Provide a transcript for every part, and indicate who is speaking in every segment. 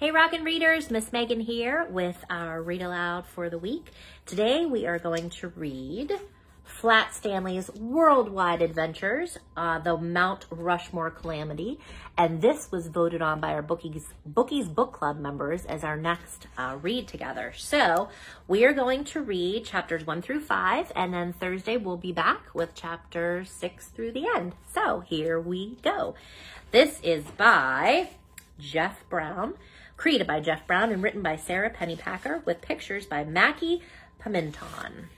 Speaker 1: Hey Rockin' readers, Miss Megan here with our Read Aloud for the week. Today we are going to read Flat Stanley's Worldwide Adventures, the Mount Rushmore Calamity, and this was voted on by our Bookies Book Club members as our next read together. So we are going to read chapters 1 through 5, and then Thursday we'll be back with chapters 6 through the end. So here we go. This is by Jeff Brown. Created by Jeff Brown and written by Sara Pennypacker with pictures by Mackie Pimenton.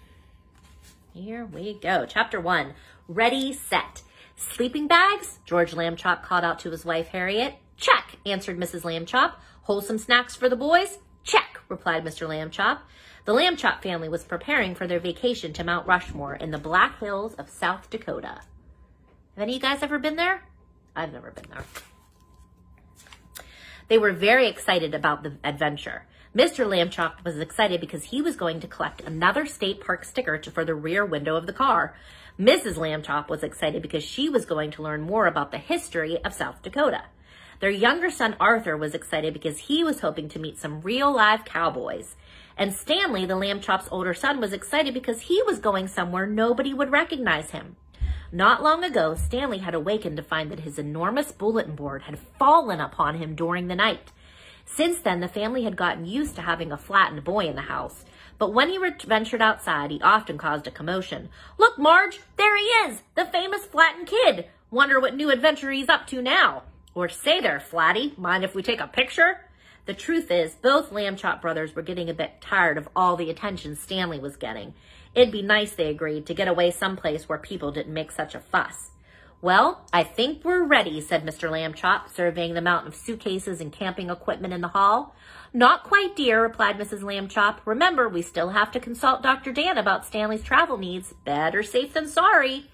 Speaker 1: Here we go. Chapter 1. Ready, set. Sleeping bags? George Lambchop called out to his wife, Harriet. Check, answered Mrs. Lambchop. Wholesome snacks for the boys? Check, replied Mr. Lambchop. The Lambchop family was preparing for their vacation to Mount Rushmore in the Black Hills of South Dakota. Have any of you guys ever been there? I've never been there. They were very excited about the adventure. Mr. Lambchop was excited because he was going to collect another state park sticker for the rear window of the car. Mrs. Lambchop was excited because she was going to learn more about the history of South Dakota. Their younger son, Arthur, was excited because he was hoping to meet some real live cowboys. And Stanley, the Lambchop's older son, was excited because he was going somewhere nobody would recognize him. Not long ago, Stanley had awakened to find that his enormous bulletin board had fallen upon him during the night. Since then, the family had gotten used to having a flattened boy in the house. But when he ventured outside, he often caused a commotion. Look, Marge, there he is, the famous flattened kid. Wonder what new adventure he's up to now. Or say there, Flatty, mind if we take a picture? The truth is, both Lambchop brothers were getting a bit tired of all the attention Stanley was getting. It'd be nice, they agreed, to get away someplace where people didn't make such a fuss. Well, I think we're ready, said Mr. Lambchop, surveying the mountain of suitcases and camping equipment in the hall. Not quite, dear, replied Mrs. Lambchop. Remember, we still have to consult Dr. Dan about Stanley's travel needs. Better safe than sorry.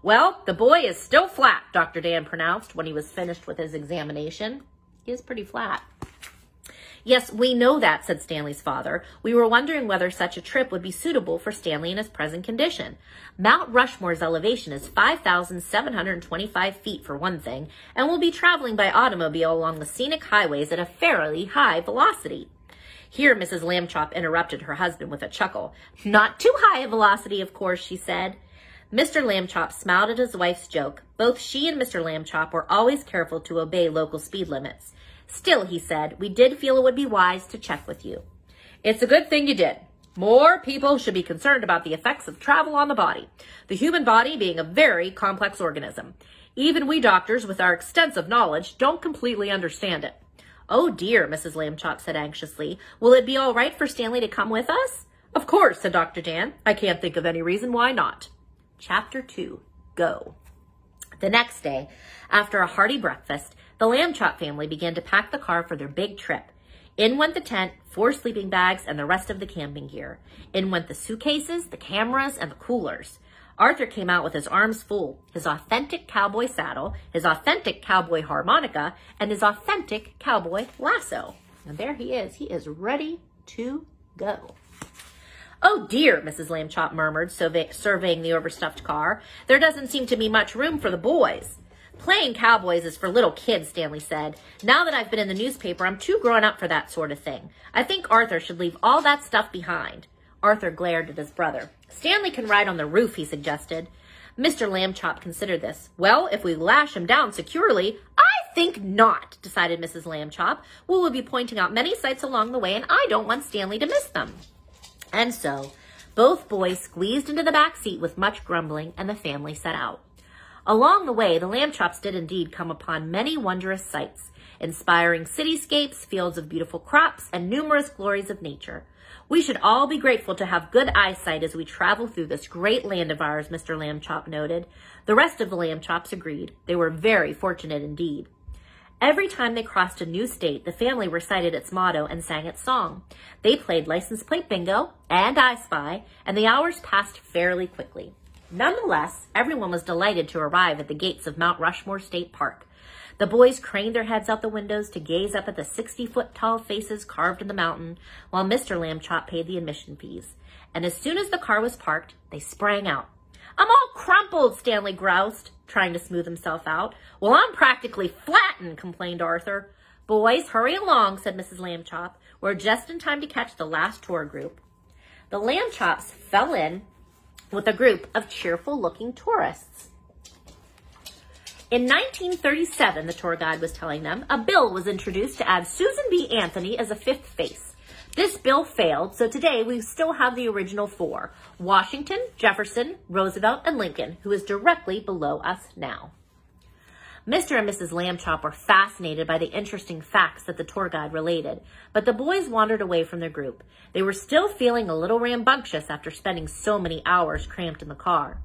Speaker 1: Well, the boy is still flat, Dr. Dan pronounced when he was finished with his examination. He is pretty flat. Yes, we know that, said Stanley's father. We were wondering whether such a trip would be suitable for Stanley in his present condition. Mount Rushmore's elevation is 5,725 feet for one thing, and we'll be traveling by automobile along the scenic highways at a fairly high velocity. Here, Mrs. Lambchop interrupted her husband with a chuckle. Not too high a velocity, of course, she said. Mr. Lambchop smiled at his wife's joke. Both she and Mr. Lambchop were always careful to obey local speed limits. Still, he said, we did feel it would be wise to check with you. It's a good thing you did. More people should be concerned about the effects of travel on the body, the human body being a very complex organism. Even we doctors, with our extensive knowledge, don't completely understand it. Oh dear, Mrs. Lambchop said anxiously. Will it be all right for Stanley to come with us? Of course, said Dr. Dan. I can't think of any reason why not. Chapter 2, Go. The next day, after a hearty breakfast, the Lambchop family began to pack the car for their big trip. In went the tent, 4 sleeping bags, and the rest of the camping gear. In went the suitcases, the cameras, and the coolers. Arthur came out with his arms full, his authentic cowboy saddle, his authentic cowboy harmonica, and his authentic cowboy lasso. And there he is ready to go. Oh dear, Mrs. Lambchop murmured, surveying the overstuffed car. There doesn't seem to be much room for the boys. Playing cowboys is for little kids, Stanley said. Now that I've been in the newspaper, I'm too grown up for that sort of thing. I think Arthur should leave all that stuff behind. Arthur glared at his brother. Stanley can ride on the roof, he suggested. Mr. Lambchop considered this. Well, if we lash him down securely, I think not, decided Mrs. Lambchop. We will be pointing out many sights along the way, and I don't want Stanley to miss them. And so, both boys squeezed into the back seat with much grumbling, and the family set out. Along the way, the Lambchops did indeed come upon many wondrous sights, inspiring cityscapes, fields of beautiful crops, and numerous glories of nature. We should all be grateful to have good eyesight as we travel through this great land of ours, Mr. Lambchop noted. The rest of the Lambchops agreed. They were very fortunate indeed. Every time they crossed a new state, the family recited its motto and sang its song. They played license plate bingo and I Spy, and the hours passed fairly quickly. Nonetheless, everyone was delighted to arrive at the gates of Mount Rushmore State Park. The boys craned their heads out the windows to gaze up at the 60-foot-tall faces carved in the mountain, while Mr. Lambchop paid the admission fees. And as soon as the car was parked, they sprang out. I'm all crumpled, Stanley groused, trying to smooth himself out. Well, I'm practically flattened, complained Arthur. Boys, hurry along, said Mrs. Lambchop. We're just in time to catch the last tour group. The Lambchops fell in with a group of cheerful-looking tourists. In 1937, the tour guide was telling them, a bill was introduced to add Susan B. Anthony as a fifth face. This bill failed, so today we still have the original four, Washington, Jefferson, Roosevelt, and Lincoln, who is directly below us now. Mr. and Mrs. Lambchop were fascinated by the interesting facts that the tour guide related, but the boys wandered away from their group. They were still feeling a little rambunctious after spending so many hours cramped in the car.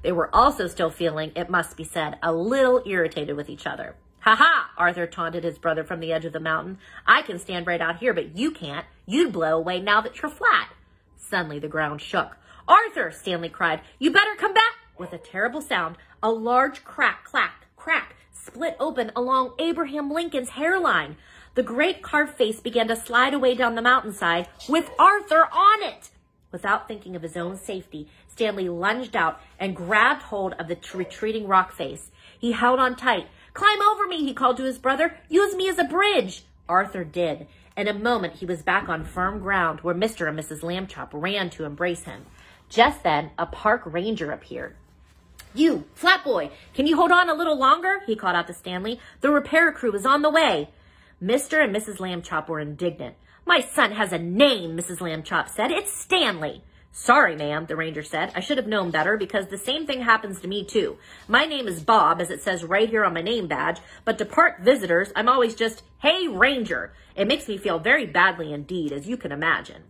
Speaker 1: They were also still feeling, it must be said, a little irritated with each other. "Ha ha!" Arthur taunted his brother from the edge of the mountain. "I can stand right out here, but you can't. You'd blow away now that you're flat." Suddenly the ground shook. "Arthur!" Stanley cried. "You better come back!" With a terrible sound, a large crack split open along Abraham Lincoln's hairline. The great carved face began to slide away down the mountainside with Arthur on it. Without thinking of his own safety, Stanley lunged out and grabbed hold of the retreating rock face. He held on tight. "Climb over me," he called to his brother. "Use me as a bridge." Arthur did. In a moment, he was back on firm ground where Mr. and Mrs. Lambchop ran to embrace him. Just then, a park ranger appeared. "You, flat boy, can you hold on a little longer?" he called out to Stanley. "The repair crew is on the way." Mr. and Mrs. Lambchop were indignant. "My son has a name," Mrs. Lambchop said. "It's Stanley." "Sorry, ma'am," the ranger said. "I should have known better because the same thing happens to me, too. My name is Bob, as it says right here on my name badge, but to park visitors, I'm always just, 'Hey, Ranger.' It makes me feel very badly indeed, as you can imagine."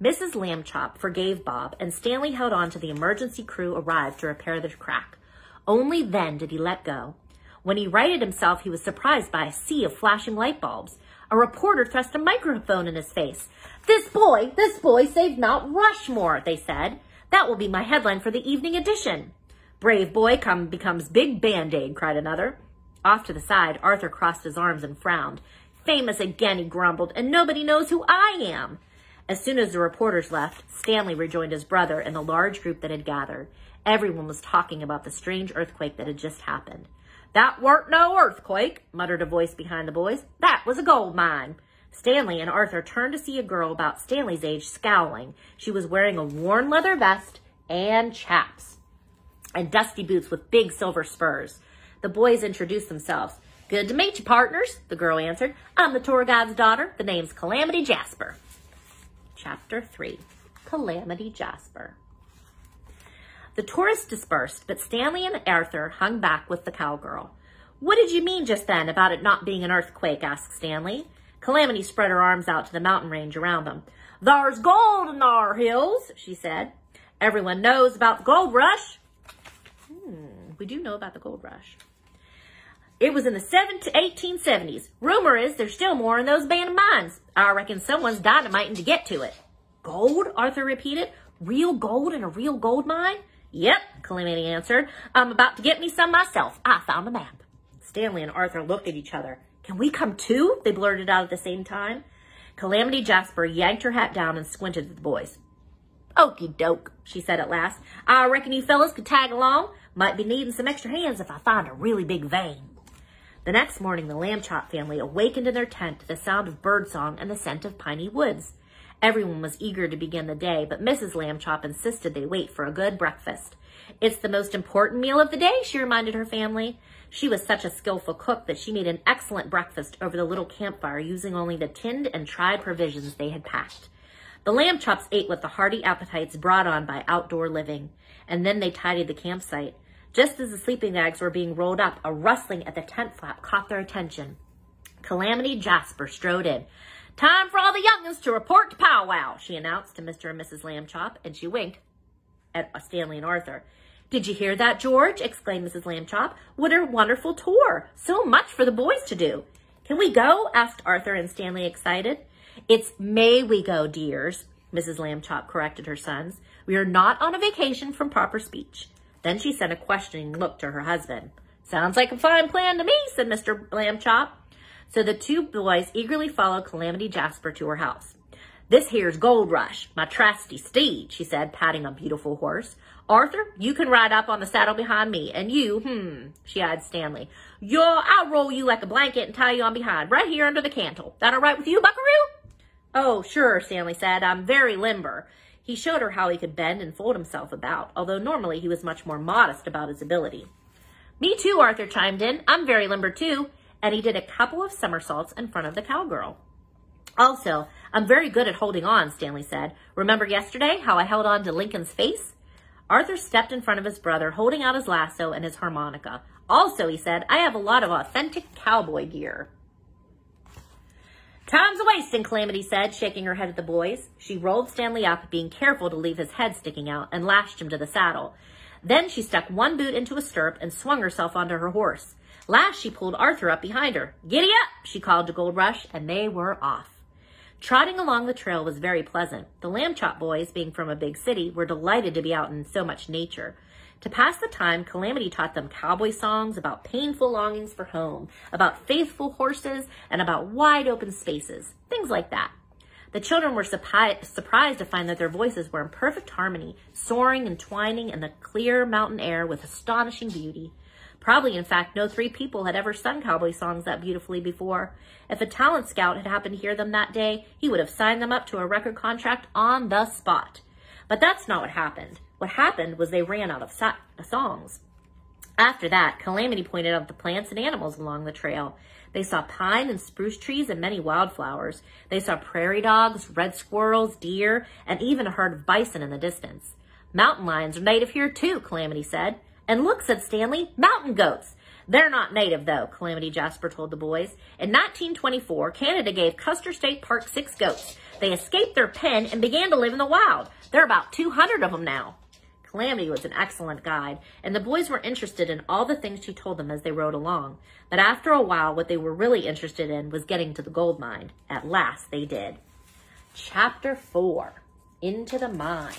Speaker 1: Mrs. Lambchop forgave Bob, and Stanley held on till the emergency crew arrived to repair the crack. Only then did he let go. When he righted himself, he was surprised by a sea of flashing light bulbs. A reporter thrust a microphone in his face. This boy saved Mount Rushmore," they said. "That will be my headline for the evening edition." "Brave boy becomes big Band-Aid," cried another. Off to the side, Arthur crossed his arms and frowned. "Famous again," he grumbled, "and nobody knows who I am." As soon as the reporters left, Stanley rejoined his brother and the large group that had gathered. Everyone was talking about the strange earthquake that had just happened. "That weren't no earthquake," muttered a voice behind the boys. "That was a gold mine." Stanley and Arthur turned to see a girl about Stanley's age scowling. She was wearing a worn leather vest and chaps and dusty boots with big silver spurs. The boys introduced themselves. "Good to meet you, partners," the girl answered. "I'm the tour guide's daughter. The name's Calamity Jasper." Chapter 3, Calamity Jasper. The tourists dispersed, but Stanley and Arthur hung back with the cowgirl. "What did you mean just then about it not being an earthquake?" asked Stanley. Calamity spread her arms out to the mountain range around them. "Thar's gold in our hills," she said. "Everyone knows about the gold rush." We do know about the gold rush. "It was in the 1870s. Rumor is there's still more in those abandoned mines. I reckon someone's dynamiting to get to it." "Gold?" Arthur repeated. "Real gold in a real gold mine?" "Yep," Calamity answered. "I'm about to get me some myself. I found a map." Stanley and Arthur looked at each other. "Can we come too?" they blurted out at the same time. Calamity Jasper yanked her hat down and squinted at the boys. "Okey doke," she said at last. "I reckon you fellas could tag along. Might be needing some extra hands if I find a really big vein." The next morning, the Lambchop family awakened in their tent to the sound of birdsong and the scent of piney woods. Everyone was eager to begin the day, but Mrs. Lambchop insisted they wait for a good breakfast. "It's the most important meal of the day," she reminded her family. She was such a skillful cook that she made an excellent breakfast over the little campfire using only the tinned and tried provisions they had packed. The Lambchops ate with the hearty appetites brought on by outdoor living, and then they tidied the campsite. Just as the sleeping bags were being rolled up, a rustling at the tent flap caught their attention. Calamity Jasper strode in. "Time for all the young'uns to report to powwow," she announced to Mr. and Mrs. Lambchop, and she winked at Stanley and Arthur. "Did you hear that, George?" exclaimed Mrs. Lambchop. "What a wonderful tour. So much for the boys to do." "Can we go?" asked Arthur and Stanley, excited. "It's may we go, dears," Mrs. Lambchop corrected her sons. "We are not on a vacation from proper speech." Then she sent a questioning look to her husband. "Sounds like a fine plan to me," said Mr. Lambchop. So the two boys eagerly followed Calamity Jasper to her house. This here's Gold Rush, my trusty steed, she said, patting a beautiful horse. Arthur, you can ride up on the saddle behind me, and you, she eyed Stanley. I'll roll you like a blanket and tie you on behind, right here under the cantle. That all right with you, buckaroo? Oh, sure, Stanley said. I'm very limber. He showed her how he could bend and fold himself about, although normally he was much more modest about his ability. Me too, Arthur chimed in. I'm very limber too. And he did a couple of somersaults in front of the cowgirl. Also, I'm very good at holding on, Stanley said. Remember yesterday how I held on to Lincoln's face? Arthur stepped in front of his brother, holding out his lasso and his harmonica. Also, he said, I have a lot of authentic cowboy gear. Time's a-wasting, Calamity said, shaking her head at the boys. She rolled Stanley up, being careful to leave his head sticking out, and lashed him to the saddle. Then she stuck one boot into a stirrup and swung herself onto her horse. Last, she pulled Arthur up behind her. Giddy up, she called to Gold Rush, and they were off. Trotting along the trail was very pleasant. The Lamb Chop boys, being from a big city, were delighted to be out in so much nature. To pass the time, Calamity taught them cowboy songs about painful longings for home, about faithful horses, and about wide open spaces, things like that. The children were surprised to find that their voices were in perfect harmony, soaring and twining in the clear mountain air with astonishing beauty. Probably, in fact, no three people had ever sung cowboy songs that beautifully before. If a talent scout had happened to hear them that day, he would have signed them up to a record contract on the spot. But that's not what happened. What happened was they ran out of songs. After that, Calamity pointed out the plants and animals along the trail. They saw pine and spruce trees and many wildflowers. They saw prairie dogs, red squirrels, deer, and even a herd of bison in the distance. Mountain lions are native here too, Calamity said. And look, said Stanley, mountain goats. They're not native, though, Calamity Jasper told the boys. In 1924, Canada gave Custer State Park 6 goats. They escaped their pen and began to live in the wild. There are about 200 of them now. Calamity was an excellent guide, and the boys were interested in all the things she told them as they rode along. But after a while, what they were really interested in was getting to the gold mine. At last, they did. Chapter 4, Into the Mine.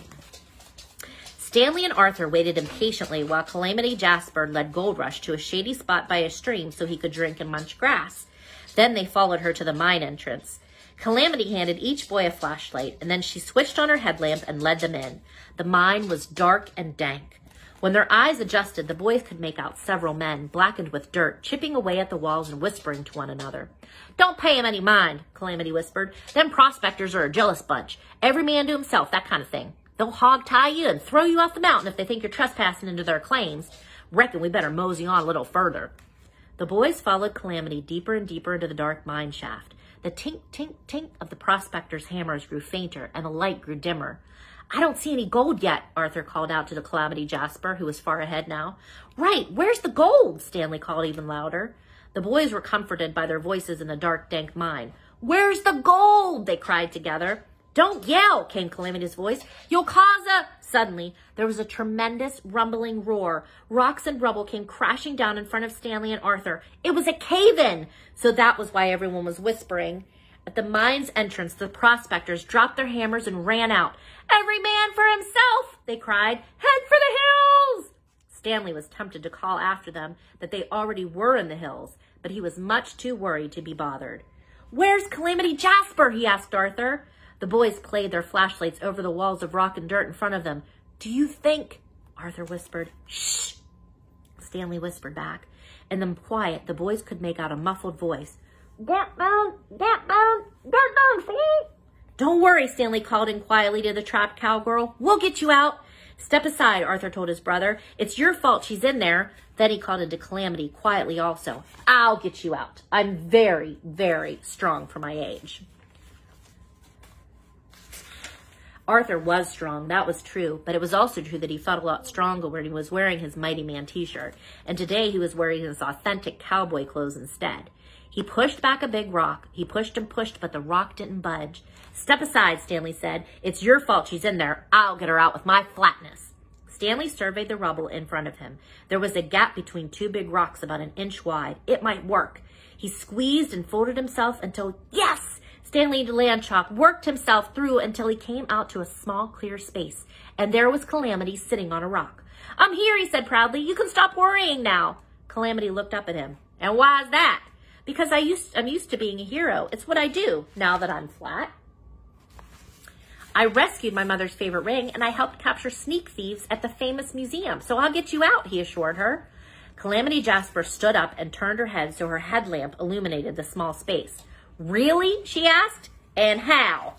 Speaker 1: Stanley and Arthur waited impatiently while Calamity Jasper led Gold Rush to a shady spot by a stream so he could drink and munch grass. Then they followed her to the mine entrance. Calamity handed each boy a flashlight, and then she switched on her headlamp and led them in. The mine was dark and dank. When their eyes adjusted, the boys could make out several men, blackened with dirt, chipping away at the walls and whispering to one another. Don't pay 'em any mind, Calamity whispered. Them prospectors are a jealous bunch. Every man to himself, that kind of thing. They'll hog-tie you and throw you off the mountain if they think you're trespassing into their claims. Reckon we better mosey on a little further. The boys followed Calamity deeper and deeper into the dark mine shaft. The tink, tink, tink of the prospectors' hammers grew fainter, and the light grew dimmer. I don't see any gold yet, Arthur called out to the Calamity Jasper, who was far ahead now. Right, where's the gold? Stanley called even louder. The boys were comforted by their voices in the dark, dank mine. Where's the gold? They cried together. Don't yell, came Calamity's voice. You'll cause a... Suddenly, there was a tremendous rumbling roar. Rocks and rubble came crashing down in front of Stanley and Arthur. It was a cave-in! So that was why everyone was whispering. At the mine's entrance, the prospectors dropped their hammers and ran out. Every man for himself, they cried. Head for the hills! Stanley was tempted to call after them that they already were in the hills, but he was much too worried to be bothered. Where's Calamity Jasper? He asked Arthur. The boys played their flashlights over the walls of rock and dirt in front of them. Do you think... Arthur whispered. Shh! Stanley whispered back. In the quiet, the boys could make out a muffled voice. Get down, fool! Don't worry, Stanley called in quietly to the trapped cowgirl. We'll get you out. Step aside, Arthur told his brother. It's your fault she's in there. Then he called into Calamity quietly also. I'll get you out. I'm very, very strong for my age. Arthur was strong, that was true, but it was also true that he felt a lot stronger when he was wearing his Mighty Man t-shirt, and today he was wearing his authentic cowboy clothes instead. He pushed back a big rock. He pushed and pushed, but the rock didn't budge. Step aside, Stanley said. It's your fault she's in there. I'll get her out with my flatness. Stanley surveyed the rubble in front of him. There was a gap between two big rocks about an inch wide. It might work. He squeezed and folded himself until, yes! Stanley Lamb Chop worked himself through until he came out to a small, clear space. And there was Calamity sitting on a rock. I'm here, he said proudly. You can stop worrying now. Calamity looked up at him. And why is that? Because I'm used to being a hero. It's what I do now that I'm flat. I rescued my mother's favorite ring, and I helped capture sneak thieves at the famous museum, so I'll get you out, he assured her. Calamity Jasper stood up and turned her head so her headlamp illuminated the small space. Really? She asked. And how?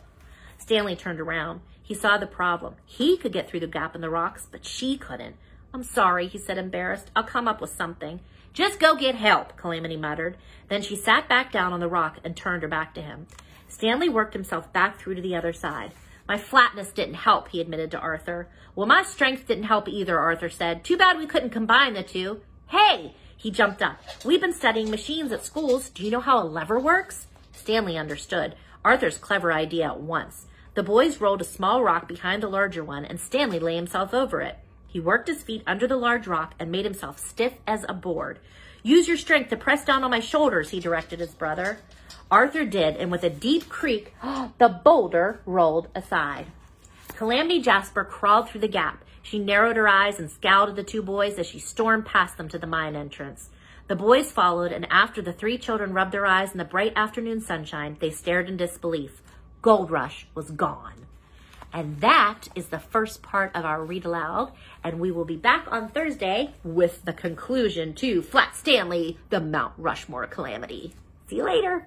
Speaker 1: Stanley turned around. He saw the problem. He could get through the gap in the rocks, but she couldn't. I'm sorry, he said, embarrassed. I'll come up with something. Just go get help, Calamity muttered. Then she sat back down on the rock and turned her back to him. Stanley worked himself back through to the other side. My flatness didn't help, he admitted to Arthur. Well, my strength didn't help either, Arthur said. Too bad we couldn't combine the two. Hey, he jumped up. We've been studying machines at schools. Do you know how a lever works? Stanley understood Arthur's clever idea at once. The boys rolled a small rock behind the larger one, and Stanley lay himself over it. He worked his feet under the large rock and made himself stiff as a board. Use your strength to press down on my shoulders, he directed his brother. Arthur did, and with a deep creak, the boulder rolled aside. Calamity Jasper crawled through the gap. She narrowed her eyes and scowled at the two boys as she stormed past them to the mine entrance. The boys followed, and after the three children rubbed their eyes in the bright afternoon sunshine, they stared in disbelief. Gold Rush was gone. And that is the first part of our read aloud, and we will be back on Thursday with the conclusion to Flat Stanley, the Mount Rushmore Calamity. See you later.